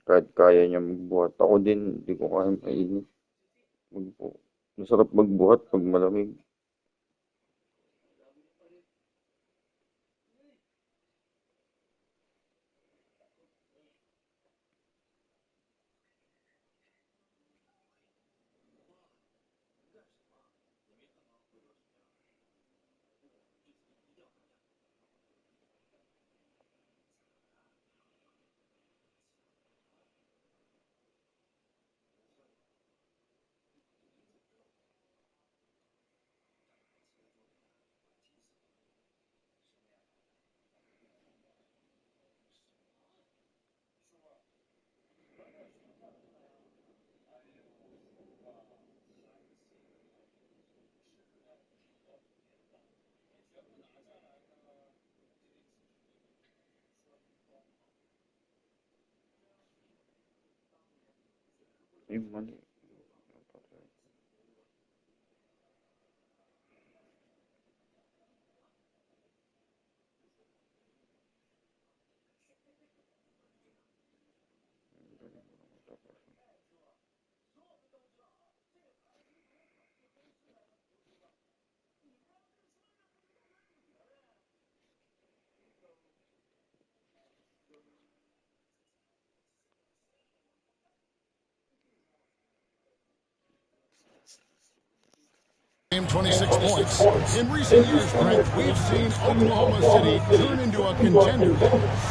Kahit kaya niya magbuhat. Ako din, hindi ko kaya mainit. Masarap magbuhat pag malamig. Yung mali. Game 26 points. In recent years, Brent, we've seen Oklahoma City turn into a contender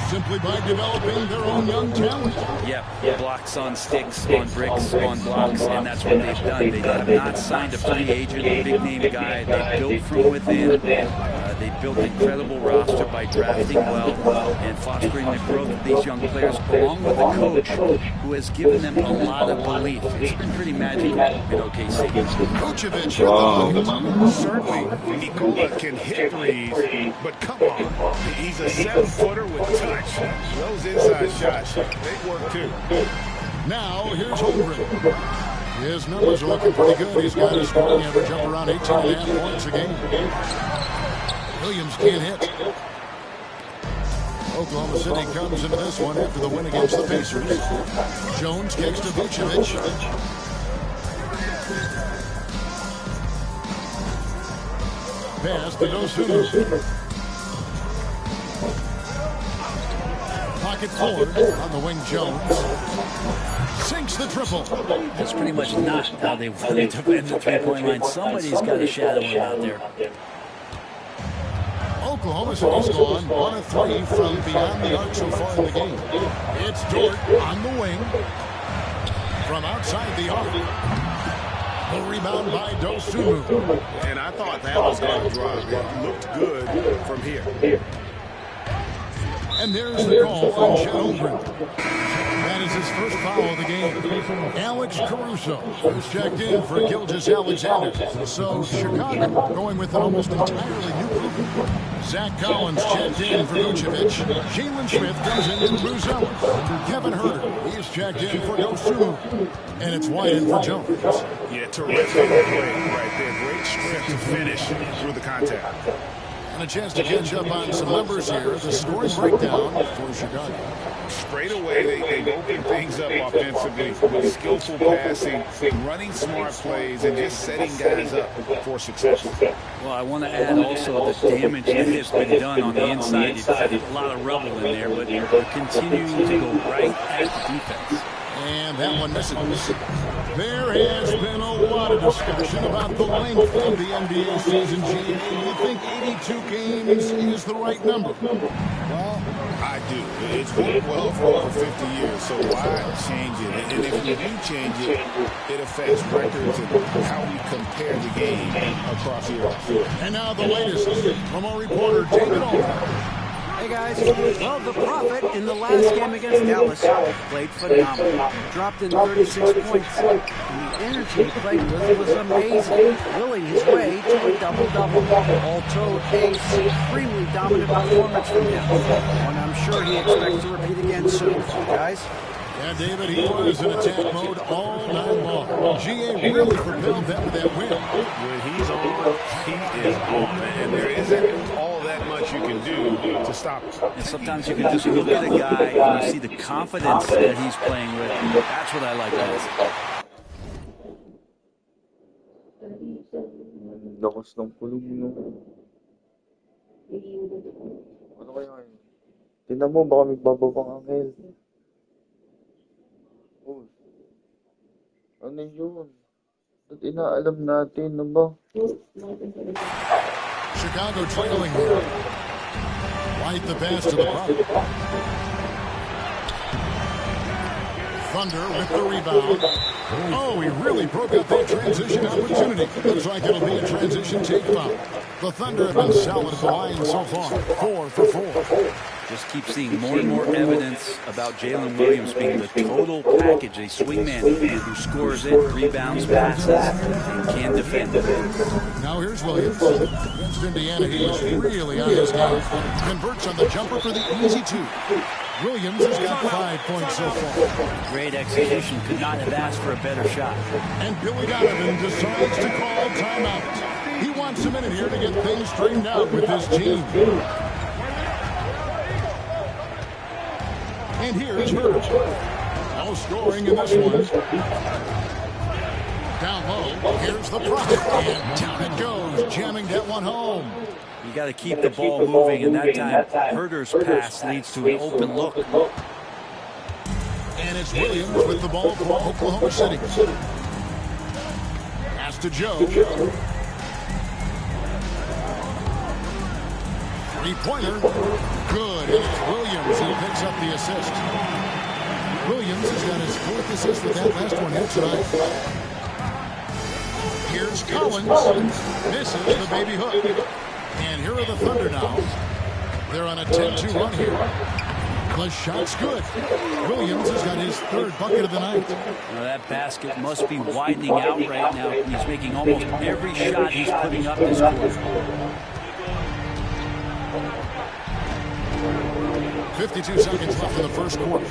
simply by developing their own young talent. Yeah, blocks on sticks, on bricks, on blocks, and that's what they've done. They have not signed a free agent, a big-name guy. They built from within. They built an incredible roster by drafting well and fostering the growth of these young players, along with a coach who has given them a lot of belief. It's been pretty magical in OKC. Vucevic. Certainly, Nikola can hit threes, but come on. He's a 7-footer with touch. Those inside shots, they work too. Now, here's Holmgren. His numbers are looking pretty good. He's got his scoring average up around 18.5 points a game. Williams can't hit. Oklahoma City comes into this one after the win against the Pacers. Jones kicks to Vucevic. Pass to Dosunmu. Pocket forward on the wing. Jones sinks the triple. That's pretty much not how they wanted to defend the three-point line. Somebody's got to shadow him out there. Oklahoma City's gone 1 of 3 from beyond the arc so far in the game. It's Dort on the wing from outside the arc. A rebound by Dosunmu. And I thought that was going to drop. It looked good from here. And there's the call on Chet Holmgren. That is his first foul of the game. Alex Caruso, who's checked in for Gilgeous-Alexander. So Chicago going with an almost entirely new group. Zach Collins checked in for Vucevic. Jalen Smith comes in for Bruzelas. Kevin Huerter, he's checked in for Dosunmu. And it's White in for Jones. Yeah, terrific play right there. Great strength to finish through the contact. And a chance to catch up on some numbers here. The scoring breakdown for Chicago. Straight away, they open things up offensively with skillful passing, running smart plays, and just setting guys up for success. Well, I want to add also the damage that has been done on the inside. It's a lot of rubble in there, but they're continuing to go right at the defense. And that one misses. There has been a lot of discussion about the length of the NBA season, G. You think 82 games is the right number? Well, I do. It's worked well for over 50 years, so why change it? And if you do change it, it affects records and how we compare the game across years. And now the latest from our reporter, David Allman. Hey guys, well, the Prophet in the last game against Dallas played phenomenal. Dropped in 36 points. And the energy he played with was amazing, willing his way to a double-double. All told, a supremely dominant performance from him. One I'm sure he expects to repeat again soon. Guys? Yeah, David, he was in attack mode all night long. GA really propelled them to that win. When he's on, he is on. And there isn't all that that much you can do to stop it. And sometimes you can just look at a guy and you see the confidence that he's playing with. That's what I like best. Lakas ng kulog, no? Ano kaya yun? Tingnan mo, baka may bababang angel. Oh. Ano yun? Ba't inaalam natin, no ba? Chicago trailing here. White the pass to the Prophet. Thunder with the rebound. Oh, he really broke up that transition opportunity. Looks like it'll be a transition take foul. The Thunder have been solid at the line so far. 4 for 4. Just keep seeing more and more evidence about Jalen Williams being the total package, a swingman who scores it, rebounds, passes, and can defend it. Now here's Williams. Against Indiana, he is really on his game. Converts on the jumper for the easy two. Williams has got 5 points so far. Great execution. Could not have asked for a better shot. And Billy Donovan decides to call timeout. He wants a minute here to get things straightened out with his team. And here's Hurt. No scoring in this one. Down low, here's the Prophet. And down it goes, jamming that one home. You got to keep the ball moving, and that time Herter's pass leads to an open look. And it's Williams with the ball for Oklahoma City. Pass to Joe. Three-pointer. Good. And it's Williams who picks up the assist. Williams has got his 4th assist with that last one here tonight. Here's Collins. Misses the baby hook. And here are the Thunder now. They're on a 10-2 run here. The shot's good. Williams has got his 3rd bucket of the night. Now that basket must be widening out right now. He's making almost every shot he's putting up this quarter. 52 seconds left in the first quarter.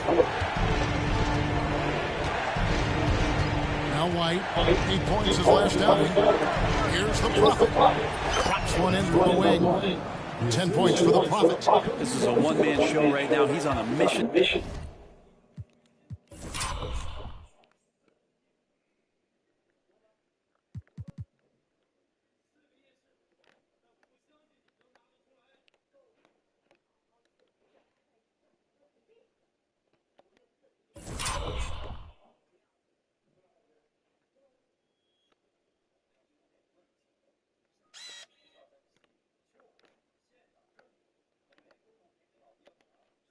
Now White, 8 points his last outing. Here's the Prophet. Crops one in from the wing. 10 points for the Prophet. This is a one-man show right now. He's on a mission.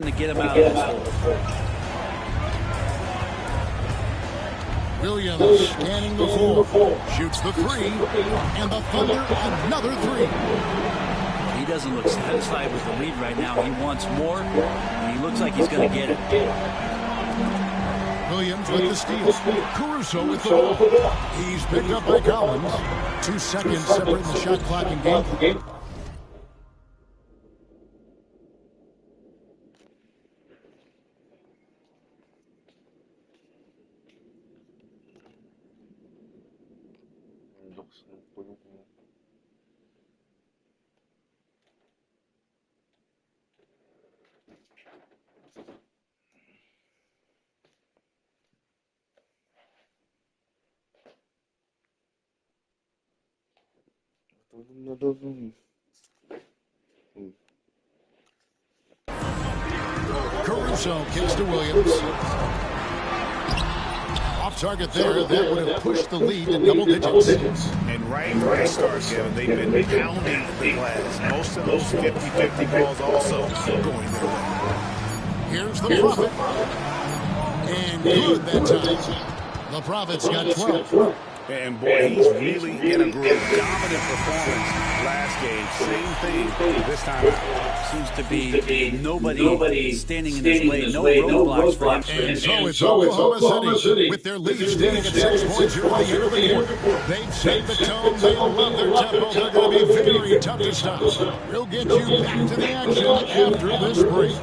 To get him out of this hole. Williams scanning the floor. Shoots the 3. And the Thunder another 3. He doesn't look satisfied with the lead right now. He wants more, and he looks like he's going to get it. Williams with the steal. Caruso with the ball. He's picked up by Collins. 2 seconds separating the shot clock and game. Caruso kicks to Williams. Off target there. That would have pushed the lead to double digits. And right from the start, Kevin, they've been pounding the glass. Most of those 50-50 balls also going their way. Here's the Prophet. And good that time. The Prophet's got 12. And boy, he's really in a groove. Dominant performance last game. Same thing this time out. Seems to be nobody standing in his way. No roadblocks for him. And so it's Oklahoma City with their lead standing at 6 points here by the end of the quarter. They've set the tone. They love their tempo. They're going to be very tough to stop. We'll get you back to the action after this break.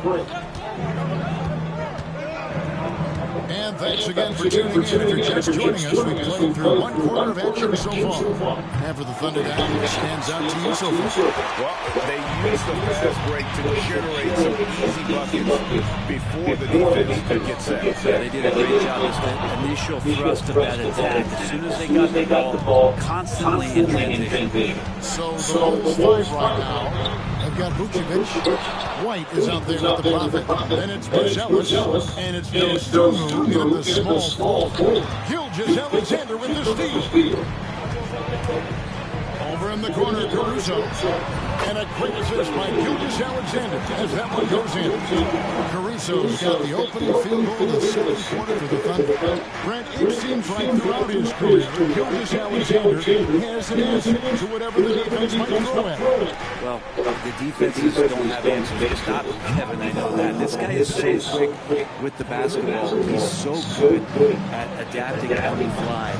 And thanks again for tuning in. If you're just joining us, we've played through one quarter of action so far. And for the Thunder down, what stands out to you so far? Well, they used the fast break to generate some easy buckets before the defense could get set. Yeah, they did a great job with the initial thrust of that attack. As soon as they got the ball, constantly in transition. So the Bulls 5 right now. They've got Vucevic. White is out there with the Prophet. Then it's Buzelis. And it's Dosunmu in the small forward. Gilgeous-Alexander with the steal. Over in the corner, Caruso. And a quick assist by Gilgeous-Alexander as that one goes in. Caruso's got the opening field goal the second quarter for the Thunder. Brent, it seems like throughout his career, Gilgeous-Alexander has an answer to whatever the defense might throw at him. Well, the defenses don't have answers to stop him, Kevin. I know that. This guy is so quick with the basketball. He's so good at adapting on the fly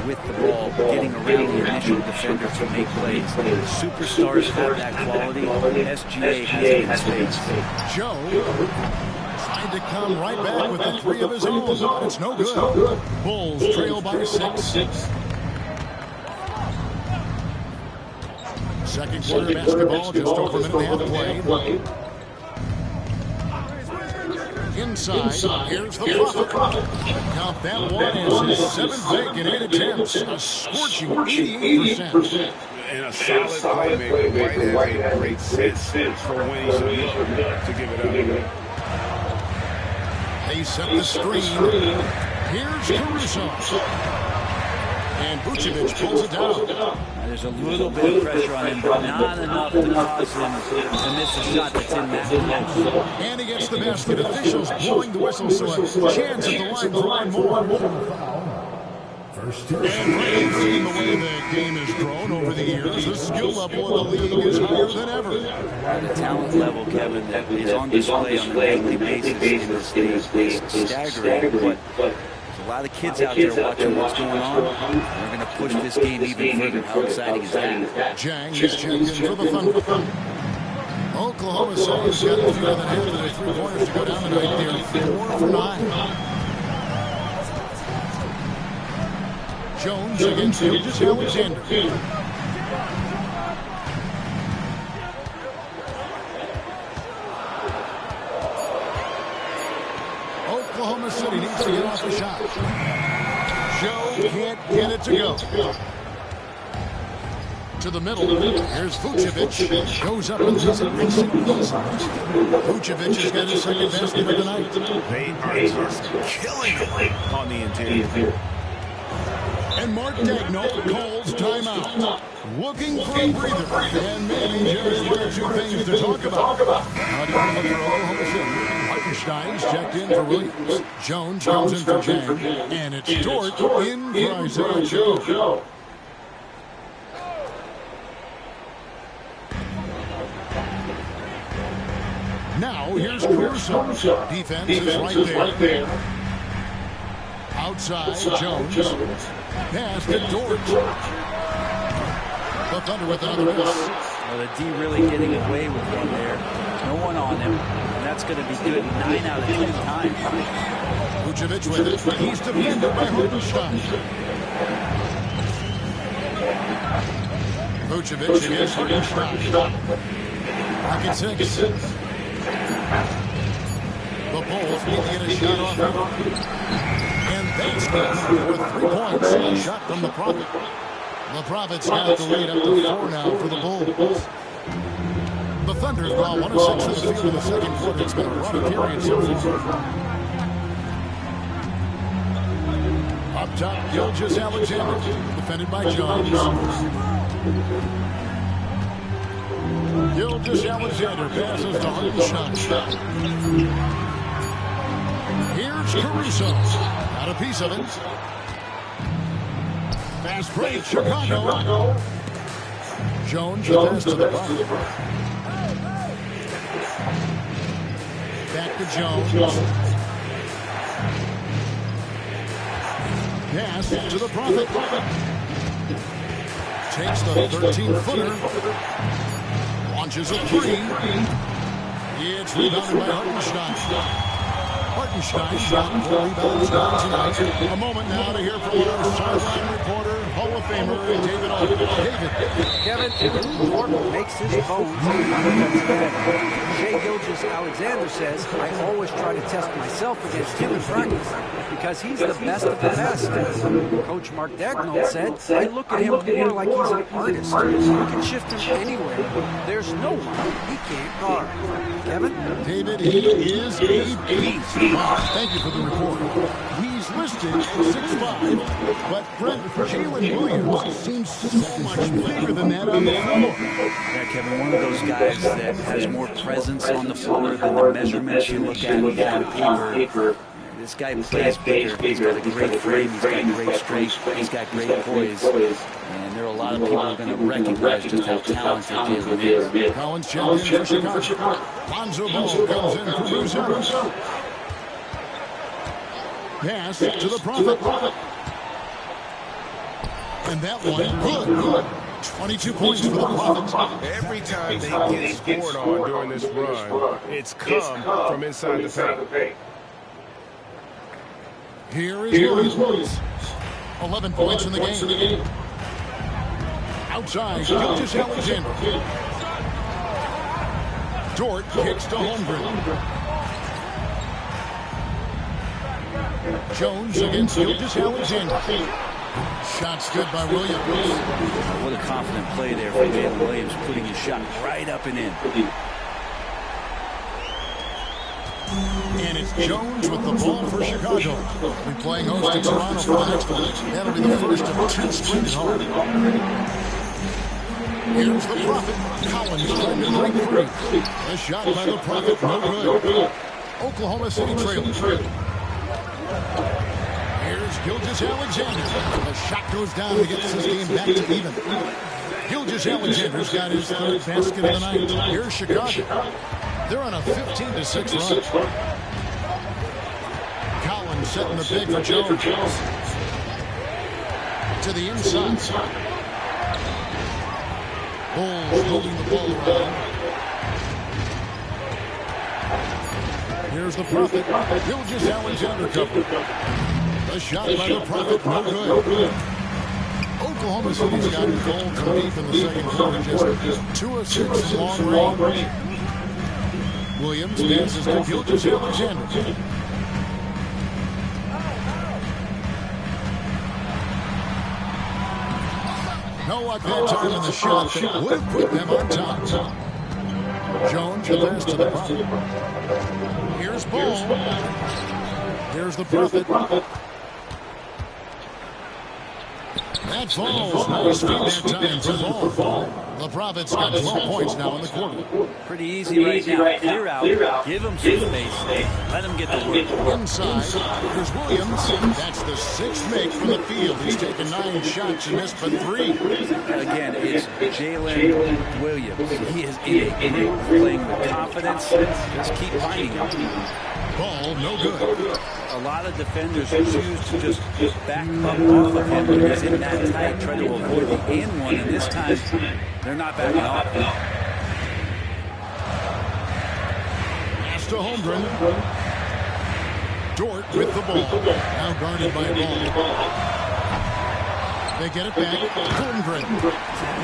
with the ball, getting around the initial defender to make plays. Superstars have that quality. SGA has it in spades. Joe trying to come right back with the three of his own. It's no good. Bulls trail by 6. Second quarter basketball, just over a minute and a half played. Inside, here's the Prophet. Now that one is his 7th make in 8 attempts, a scorching 88%. And a solid playmaker. White has a great sense for when he should look to give it up. They set the screen. Here's Caruso. And Vucevic pulls it down. There's a little bit of pressure on him, but not enough to cause him to miss a shot that's in that close. And he gets the basket. Officials blowing the whistle, so a chance at the line for one more. And Brady's seen the way the game has grown over the years. The skill level of the league is higher than ever. The talent level, Kevin, that is on display on a nightly basis in this league is staggering, but a lot of kids out there watching what's going on. We're going to push this game even further. How exciting is that? Jang is checked in for the Thunder. Oklahoma City's got fewer than half of their three-pointers to go down tonight. They're 4 for 9. Jones against Gilgeous-Alexander. Oklahoma City needs to get off the shot. Joe can't get it to go. To the middle. Here's Vucevic. Goes up and does it nice and easy. Vucevic has got his second basket of the night. They are just killing it on the interior. And Mark Daigneault calls timeout. Looking for a breather. And maybe just one or two things to talk about. How do you look for Oklahoma City? Hartenstein's checked in for Williams. Jones comes in for Jang. And it's Dort in for Isaiah Joe. Now here's Caruso. Defense is right there. Outside, Jones. Pass to Dort. The Thunder with another miss. Well, the D really getting away with one there. No one on him. And that's going to be good 9 out of 10 times. Vucevic with it. He's defended by Hartenstein. Vucevic against Hartenstein. Pocket 6. The Bulls need to get a shot off him. And that's good for 3 points. A shot from the Prophet. The Prophet's got the lead up to 4 now for the Bulls. The Thunder have gone 1 of 6 in the field in the second quarter. It's been a rough period so far. Up top, Gilgeous-Alexander, defended by Jones. Gilgeous-Alexander passes to Hartenstein. Here's Caruso. Got a piece of it. Fast break, Chicago. Jones, the pass to the Prophet. Back to Jones. Pass to the Prophet. Takes the 13-footer. Launches a 3. It's rebounded by Hartenstein. Hartenstein got 4 rebounds tonight. A moment now to hear from our sideline reporter, Hall of Famer David Alden. David. Kevin, Thorpe makes his bones on the offensive end. Shea Gilgeous-Alexander says, I always try to test myself against him in practice because he's the best of the best. Coach Mark Dagnall said, I look at him more like he's an artist. You can shift him anywhere. There's no one he can't guard. Kevin? David, he is a beast. Thank you for the report. He's listed at 6'5", but Brent, Jalen Williams seems so much bigger than that on the floor. Yeah, Kevin, one of those guys that has more presence on the floor than the measurements you look at on paper. This guy plays bigger. He's got a great frame. He's got great strength. He's got great poise. And there are a lot of people who are going to recognize just how talented Jalen is. Collins checked in for Chicago. Lonzo Ball comes in for Bruce. Pass to the Prophet. And that one, good. 22 points for the Prophet. Every time they get scored on during this run, it's come from inside the paint. Here is Williams. 11 points in the game. Outside, Gilgeous-Alexander. Dort kicks to Holmgren. Jones against Gilgeous-Alexander. Shots good by Williams. What a confident play there from Jalen Williams, putting his shot right up and in. And it's Jones with the ball for Chicago. We're playing host to Toronto for the next one. That'll be the first of 2 sprints home. Here's the Prophet. Collins trying to break free. A shot by the Prophet, no good. Oklahoma City trails. Here's Gilgeous-Alexander. The shot goes down and gets this game back to even. Gilgeous-Alexander's got his third basket of the night. Here's Chicago. They're on a 15-6 run. Collins setting the big for Jones. To the inside. Bulls moving the ball around. Here's the Prophet. Gilgeous-Alexander covered. A shot by the Prophet, no good. Oklahoma City's got it gold from deep in the second quarter. Just 2 of 6 in long range. Williams passes to Gilgeous-Alexander. No luck that time in the shot that would have put them on top. Jones the pass to the Prophet. Here's Ball. Here's the Prophet. That falls. Nice feed that time for Ball. The Prophet's got 12 points now in the quarter. Pretty easy right now. Clear out. Give him some space. Let him get the work. Inside, here's Williams. That's the 6th make from the field. He's taken 9 shots and missed but 3. Again, it's Jalen Williams. He is in a group, playing with confidence. Just keep finding him. Ball, no good. A lot of defenders choose to just back up off of him when he's in that tight, try to avoid the and one, and this time they're not backing off. Pass to Holmgren. Dort with the ball. Now guarded by Ball. They get it back. Holmgren.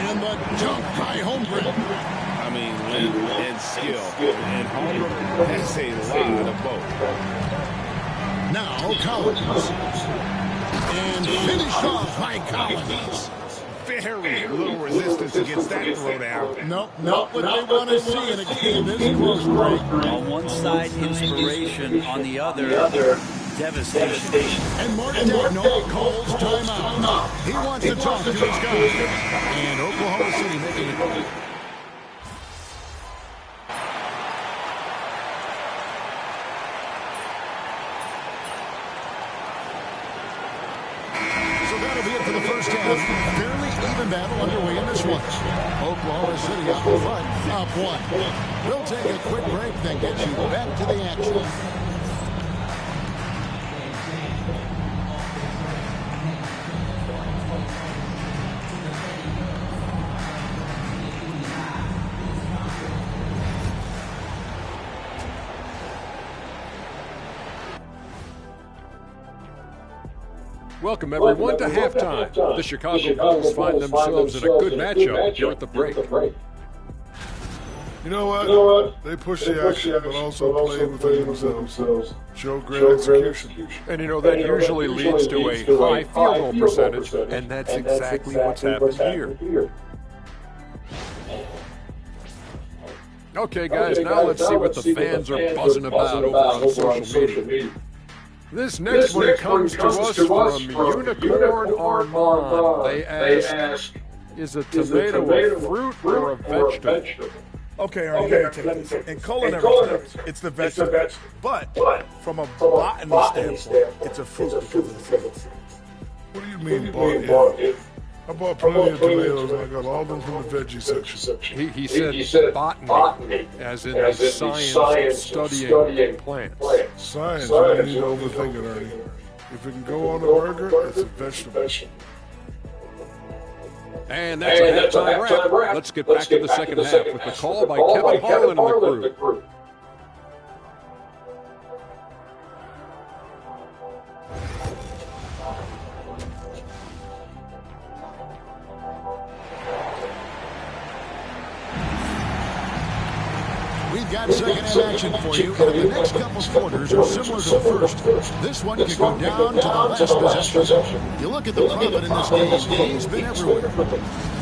And the dunk by Holmgren. I mean, length and skill. And Holmgren has a lot of both. Now Collins. And finished off by Collins. Very little resistance against that throwdown. Nope, not what they want to see in a game this close, Greg. On one side, inspiration. On the other, devastation. And Mark Dagnall calls timeout. He wants to talk to his guys. And Oklahoma City making it. For the first half, fairly even battle underway in this one. Oklahoma City up front, up 1. We'll take a quick break, then get you back to the action. Welcome, everyone, to halftime. The Chicago Bulls find themselves in a good matchup here at the break. You know what? They push the action, but also play within themselves. Show great execution. And, you know, that usually leads to a high field goal percentage, and that's exactly what's happened here. Okay, guys, now let's see what the fans are buzzing about over on social media. This next one comes to us from Unicorn Armand. They ask, is a tomato a fruit or a vegetable? Okay, Ernie, let me take this. In culinary terms, it's the vegetable. But from a botany standpoint, it's a fruit because of the seeds. What do you mean, botany? I bought plenty of tomatoes, and I got all of them from the veggie section. He said botany, as in the science of studying plants. Science, you don't need to overthink it, Ernie. If it can go on a burger, it's a vegetable. And that's a halftime wrap. Let's get back to the second half with the call by Kevin Harlan and the crew. We've got second-half action for you, and the next couple quarters are similar to the first. This one could go down to the last possession. You look at the Prophet in this game, he's been everywhere.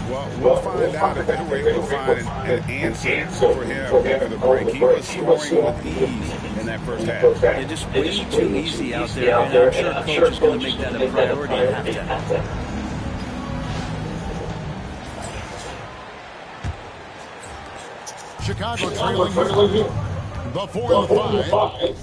Well, we'll find out if we're able to find an answer for him after the break. He was scoring with ease in that first half. They're just way too easy out there, and I'm sure coach is going to make that a priority at halftime. Chicago trailing the 4 and 5.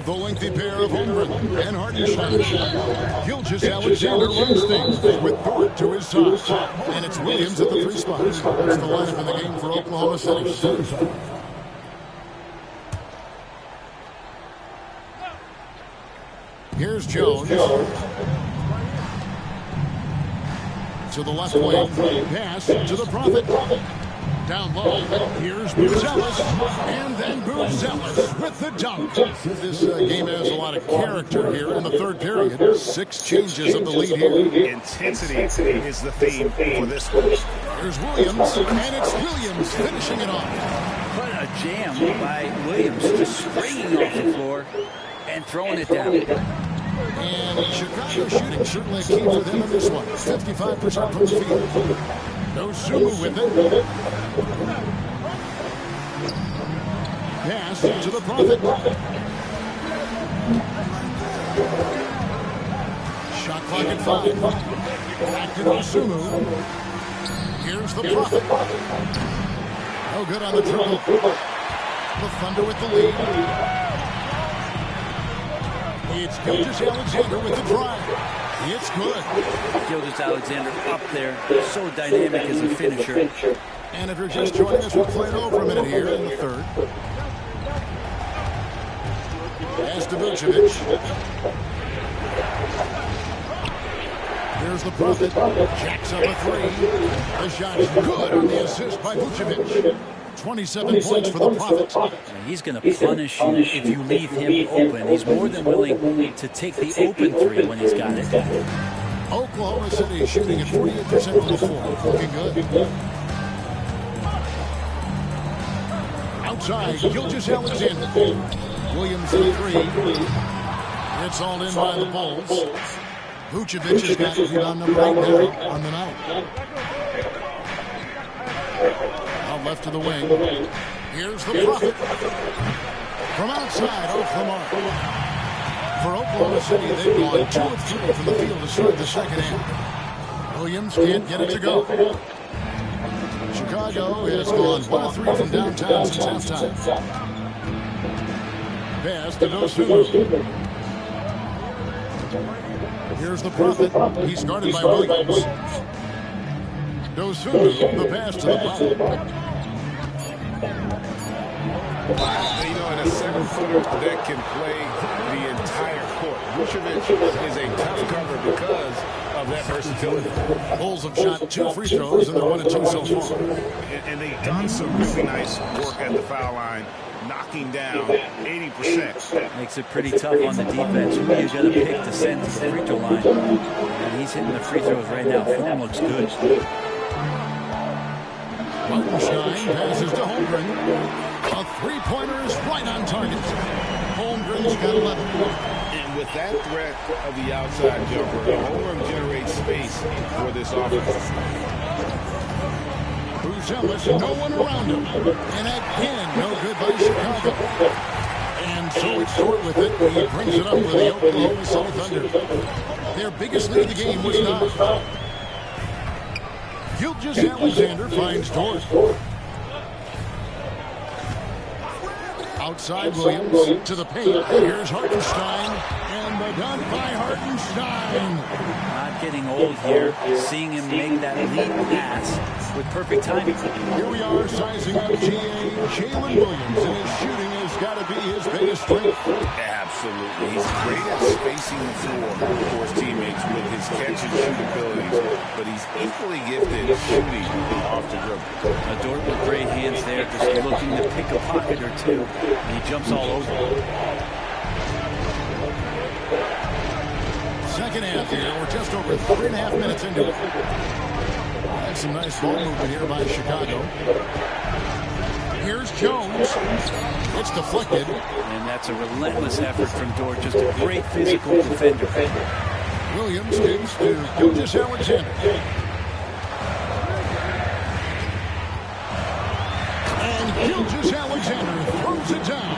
The lengthy pair of Holmgren and Hartenstein. Gilgeous Alexander runs things with Dort to his side. And it's Williams at the 3 spot. That's the lineup in the game for Oklahoma City. Here's Jones. To the left wing. Pass to the Prophet. Down low, here's Buzelis, and then Buzelis with the dunk. This game has a lot of character here in the third period. 6 changes of the lead here. Intensity is the theme for this one. Here's Williams, and it's Williams finishing it off. What a jam by Williams, just springing off the floor and throwing it down. And Chicago shooting certainly a key for them in this one. 55% from the field. No Sumu with it. Pass to the Prophet. Shot clock at 5. Back to Sumu. Here's the Prophet. No good on the dribble. The Thunder with the lead. It's Gilgeous Alexander with the drive. It's good. Gilgeous Alexander up there, so dynamic as a finisher. And if you're just joining us, we'll play it over a minute here in the third. As to Vucevic. There's the Prophet. Jacks up a 3. The shot's good on the assist by Vucevic. 27 points for the Prophet. He's going to punish you if you leave him open. He's more than willing to take the open 3 when he's got it. Oklahoma City shooting at 48% from the floor. Looking good. Outside, Gilgeous Alexander. Williams for 3. It's all in by the Bulls. Vucevic has got rebound number 8 now on the night. Left to the wing. Here's the Prophet. From outside, off the mark. For Oklahoma City, they've gone 2 of 3 from the field to start the second half. Williams can't get it to go. Chicago has gone 1 of 3 from downtown since halftime. Pass to Dosunmu. Here's the Prophet. He's guarded by Williams. Dosunmu, the pass to the Prophet. You know, in a 7-footer that can play the entire court, Vucevic is a tough cover because of that versatility. Bulls have shot 2 free throws, and they're 1 of 2 so far. And they've done some really nice work at the foul line, knocking down 80%. Makes it pretty tough on the defense. Who you got to pick to send to the free throw line? And he's hitting the free throws right now. Form looks good. Hartenstein passes to Holmgren. A three-pointer is right on target. Holmgren's got 11. And with that threat of the outside jumper, Holmgren generates space for this offense. Buzelis, no one around him. And again, no good by Chicago. And so it's short with it. He brings it up for the Oklahoma City Thunder. Their biggest lead of the game was 9. Gilgeous-Alexander finds Dort. Outside Williams to the paint. Here's Hartenstein. And the dunk by Hartenstein. Not getting old here. Seeing him make that lead pass with perfect timing. Here we are sizing up GA Jalen Williams. And his shooting has got to be his biggest strength. Absolutely. He's great at spacing the floor for his teammates with his catch and shoot abilities, but he's equally gifted shooting off the dribble. Dort with great hands there, just looking to pick a pocket or two, and he jumps all over. Second half here. We're just over 3.5 minutes into it. That's some nice ball movement here by Chicago. Here's Jones. It's deflected. And that's a relentless effort from Dort. Just a great physical defender. Williams gives to Gilgeous-Alexander. And Gilgeous-Alexander throws it down.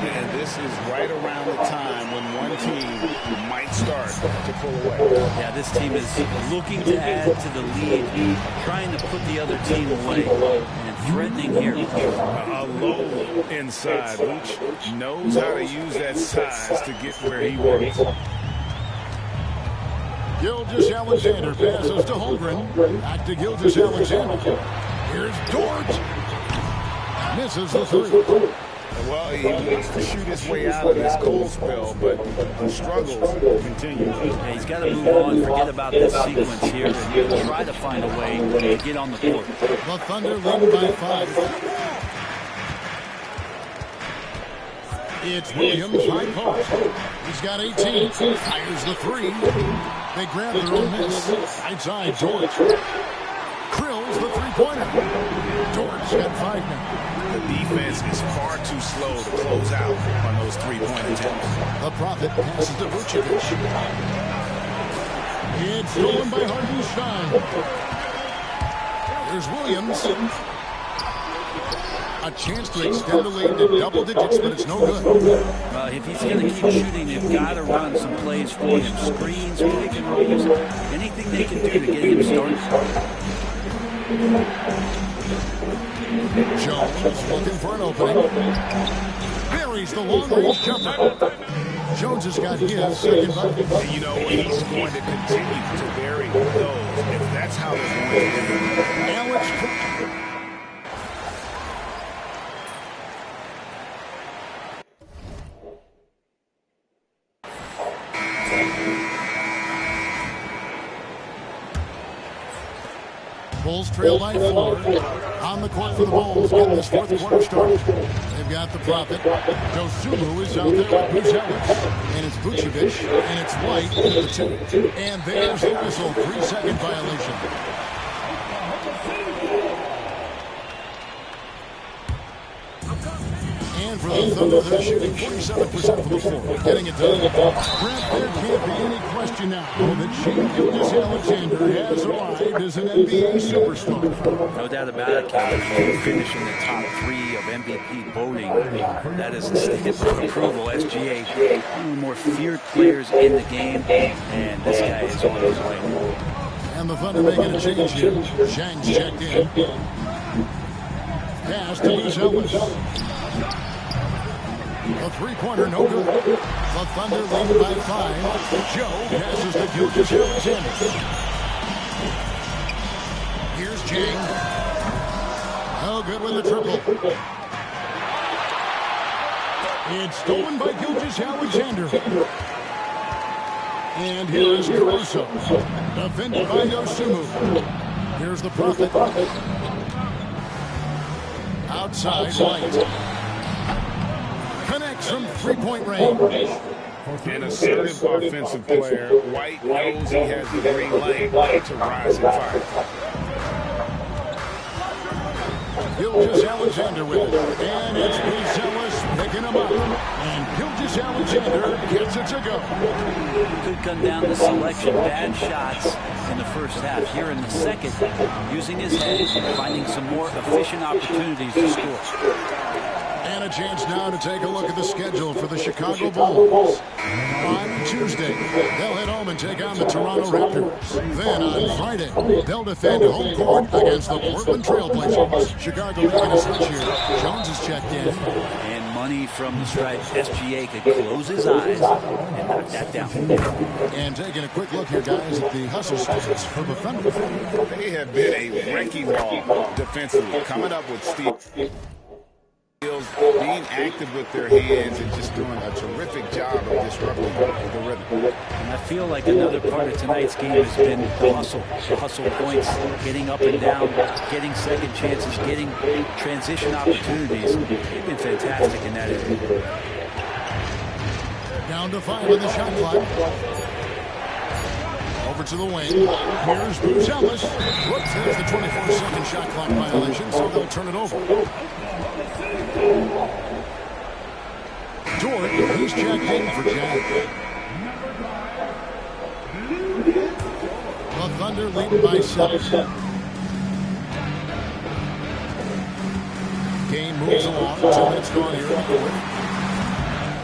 And this is right around the time when one team might start to pull away. Yeah, this team is looking to add to the lead, trying to put the other team away, and threatening here. A low inside, which knows how to use that size to get where he wants. Gilgeous-Alexander passes to Holmgren. Back to Gilgeous-Alexander. Here's Dort. Misses the three. Well, he wants to shoot his way out of this cold spell, but the struggles continue. Yeah, he's got to move on, forget about this sequence here, and try to find a way to get on the court. The Thunder lead by 5. It's Williams, high post. He's got 18. Fires the 3. They grab their own miss. Outside, Dort. Krills the three-pointer. Dort's got 5 now. The defense is far too slow to close out on those three-point attempts. The Prophet passes to Vucevic. It's stolen by Hartenstein. Here's Williams. A chance to extend the lead to double digits, but it's no good. Well, if he's going to keep shooting, they've got to run some plays for him. Screens, pick and rolls, anything they can do to get him started. Jones looking for an opening. Buries the long-range jumper. Jones has got his second bucket. And you know, he's going to continue to bury those if that's how they're going to do it. Alex. Bulls trail by 4. On the court for the Bulls, getting this fourth quarter started. They've got the Prophet. Dosunmu is out there with Buzelis. And it's Vucevic, and it's White at the 2. And there's the whistle, 3-second violation. And for the Thunder, they're shooting 47% from the floor, getting it done. Brent, there can't be any question now that Shai Gilgeous-Alexander has arrived as an NBA superstar. No doubt about it, Kevin. Finishing the top 3 of MVP voting. That is a stamp of approval. SGA, one of the more feared players in the game, and this guy is on his way. And And the Thunder making a change here. Zhang's checked in. Pass to Ellis. A three-pointer, no good. The Thunder lead by 5. Joe passes to Gilgis Alexander. Here's Zhang. No good with the triple. It's stolen by Gilgis Alexander. And here's Caruso. Defended by Yosumu. Here's the Prophet. Outside White. Connects from three-point range. An assertive offensive player. White knows he has the green light to rise and fire. Gilgis Alexander with it. And it's Ellis picking him up. And Gilgis Alexander gets it to go. Could come down to selection. Bad shots in the first half. Here in the second, using his head, finding some more efficient opportunities to score. And a chance now to take a look at the schedule for the Chicago Bulls. On Tuesday, they'll head home and take on the Toronto Raptors. Then on Friday, they'll defend home court against the Portland Trailblazers. Chicago making a switch here. Jones is checked in. And money from the stripe. SGA could close his eyes and knock that down. And taking a quick look here, guys, at the hustle stats for the Thunder. They have been a wrecking ball defensively, coming up with steals, being active with their hands, and just doing a terrific job of disrupting the rhythm. And I feel like another part of tonight's game has been the hustle. The hustle points, getting up and down, getting second chances, getting transition opportunities. They've been fantastic in that area. Down to 5 on the shot clock. Over to the wing. Here's Bruce Ellis. Whoops, there's the 24-second shot clock violation, so they'll turn it over. Dort, he's checked in for Jack. The Thunder leading by 7. Game moves along. 2 minutes gone here in the fourth.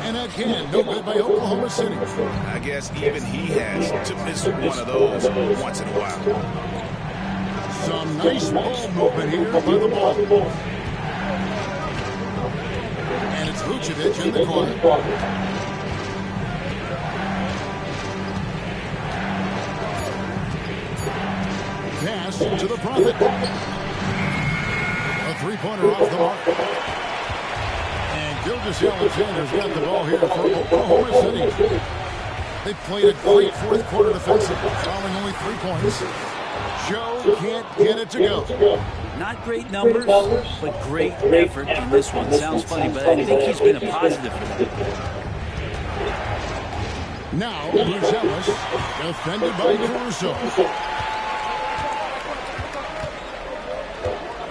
And again, no good by Oklahoma City. I guess even he has to miss one of those once in a while. Some nice ball movement here by the ball. And it's Vucevic in the corner. Pass to the Prophet. A three-pointer off the mark. And Gilgis Alexander's got the ball here for Oklahoma City. They played a great fourth quarter defensive, fouling only 3 points. Joe can't get it to go. Not great numbers, but great effort in this one. Sounds funny, but I think he's been a positive for them. Now, Bruce Ellis, defended by Caruso.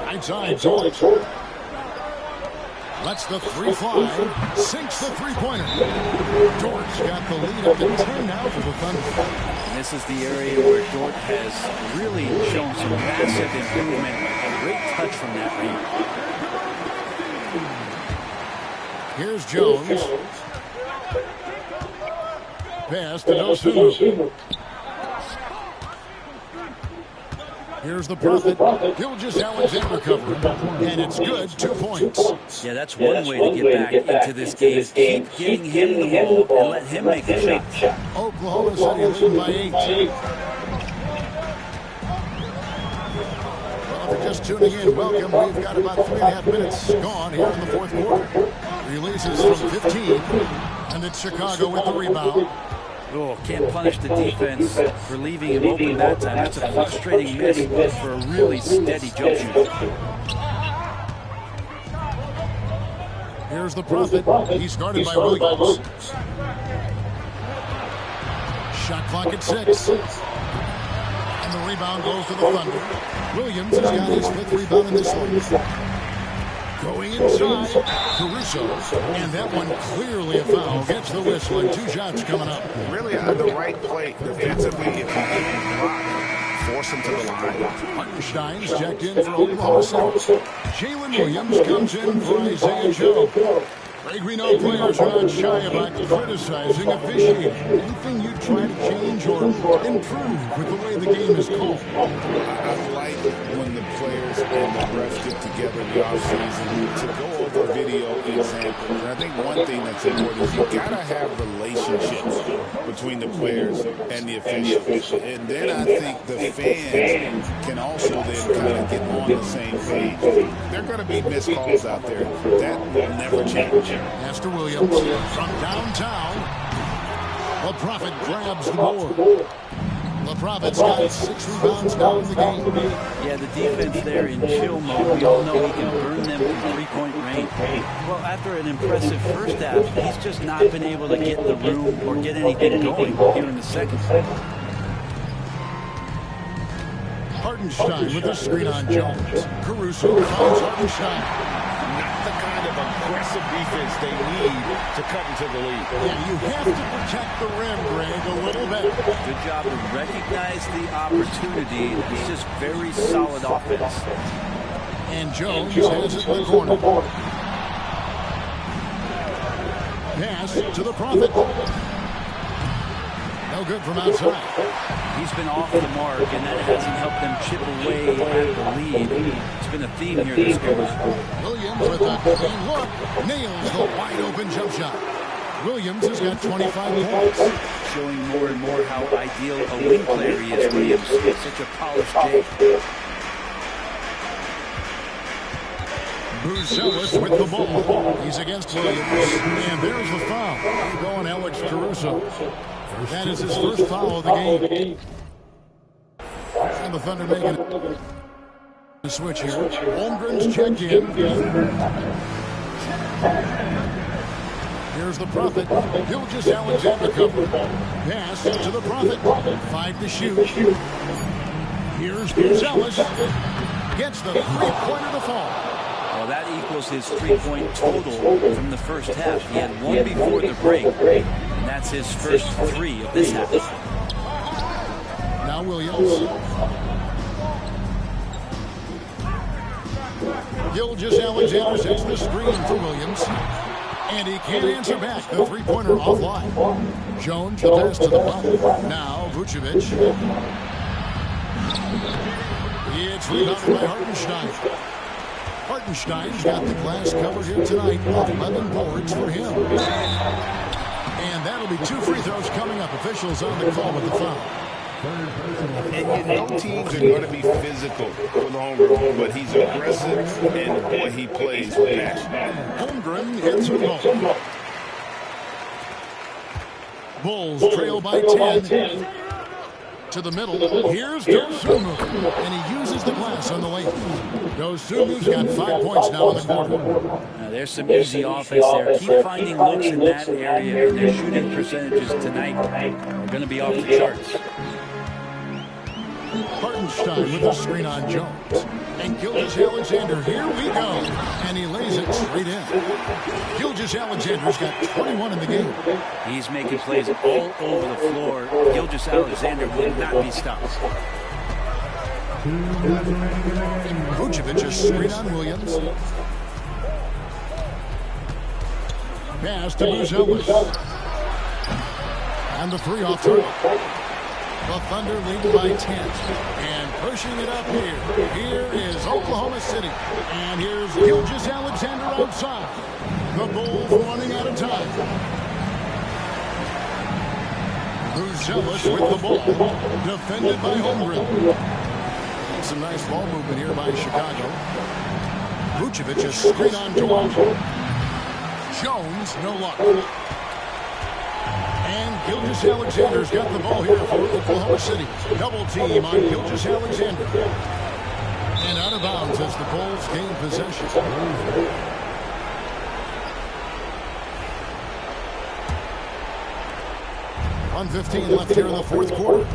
Right side, Dort. Lets the three fly. Sinks the three-pointer. Dort's got the lead up to 10 now for the Thunder. And this is the area where Dort has really shown some massive improvement. A great touch from that range. Here's Jones. Pass to Dosunmu. Here's the Prophet. Gilgis Alexander covering. And it's good. 2 points. Yeah, that's one way to get back into this game. Keep giving him the ball and let him make a shot. Oklahoma City leading by 8. Well, if you're just tuning in, welcome. We've got about 3.5 minutes gone here in the fourth quarter. Releases from 15. And it's Chicago with the rebound. Oh, can't punish the defense for leaving him open that time. That's a frustrating miss for a really steady jump shooter. Here's the Prophet. He's guarded by Williams. Shot clock at 6. And the rebound goes to the Thunder. Williams has got his 5th rebound in this one. Going inside, Caruso, and that one clearly a foul. Gets the whistle, and 2 shots coming up. Really the right play defensively. If you can block, force him to the line. Hartenstein's checked in for Oklahoma City. Jalen Williams comes in for Isaiah Joe. I think we know players are not shy about criticizing officiating. Anything you try to change or improve with the way the game is called? I like when the players and the refs get together in the offseason to go over video examples. And I think one thing that's important is you got to have relationships between the players and the officials. And then I think the fans can also then kind of get on the same page. There are going to be missed calls out there. That will never change. Master Williams from downtown. The Prophet grabs the board. The Prophet's got 6 rebounds now in the game. Yeah, the defense there in chill mode. We all know he can burn them from three-point range. Well, after an impressive first half, he's just not been able to get the room or get anything going here in the second. Hartenstein with a screen on Jones. Caruso finds Hartenstein. Not the kind of aggressive defense they need to cut into the lead. Yeah, you have to protect the rim, Greg, a little bit. Good job to recognize the opportunity. It's just very solid offense. And Jones has it in the corner. Pass to the Prophet. No good from outside. He's been off the mark, and that hasn't helped them chip away at the lead. It's been a theme here this game. Williams with a clean look. Nails the wide-open jump shot. Williams has got 25 points. Showing more and more how ideal a wing player he is, Williams. Such a polished game. Buzelis with the ball. He's against Williams. And there's the foul. Going Alex Caruso. That is his first foul of the game. And the Thunder making a switch here. Holmgren's checked in. Here's the Prophet. Gilgeous-Alexander cover. Pass to the Prophet. 5 to shoot. Here's Buzelis. Gets the three-pointer to fall. Well, that equals his three-point total from the first half. He had one before the break, and that's his first 3 of this half. Now Williams. Gilgeous-Alexander sets the screen for Williams. And he can't answer back. The three-pointer offline. Jones, the pass to the Prophet. Now Vucevic. It's rebounded by Hartenstein. Hartenstein's got the glass covered here tonight. 11 boards for him. And that'll be 2 free throws coming up. Officials on the call with the foul. And you know teams are going to be physical with Holmgren, but he's aggressive, and boy, he plays with passion. Holmgren hits the ball. Bulls trail by 10. To the middle. Here's Dosunmu. And he uses the glass on the lane. Dosunmu's got 5 points now in the quarter. There's some easy offense there. Keep finding looks in that area, and their shooting percentages tonight are going to be off the charts. Hartenstein with the screen on Jones. And Gilgeous-Alexander, here we go. And he lays it straight in. Gilgeous-Alexander's got 21 in the game. He's making plays all over the floor. Gilgeous-Alexander will not be stopped. Vucevic is screen on Williams. Pass to Buzelis. And the 3 off target. The Thunder lead by 10. And pushing it up here. Here is Oklahoma City. And here's Gilgeous-Alexander outside. The Bulls running out of time. Buzelis with the ball. Defended by Holmgren. Some nice ball movement here by Chicago. Vucevic is screen on Toronto. Jones, no luck. And Gilgeous-Alexander's got the ball here for Oklahoma City. Double team on Gilgeous-Alexander. And out of bounds as the Bulls gain possession. 1:15 left here in the fourth quarter.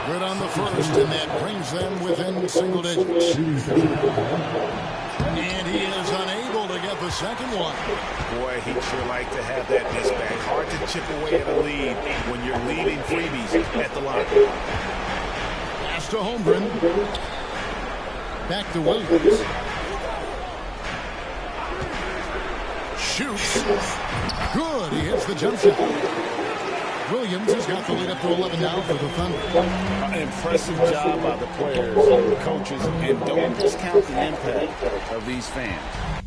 Good on the first, and that brings them within single digits. And he is unable to get the second one. Boy, he'd sure like to have that miss back. Hard to chip away at a lead when you're leading freebies at the line. Pass to Holmgren. Back to Williams. Shoots. Good. He hits the jump shot. Williams has got the lead up to 11 now for the Thunder. An impressive job by the players and the coaches, and don't discount the impact of these fans.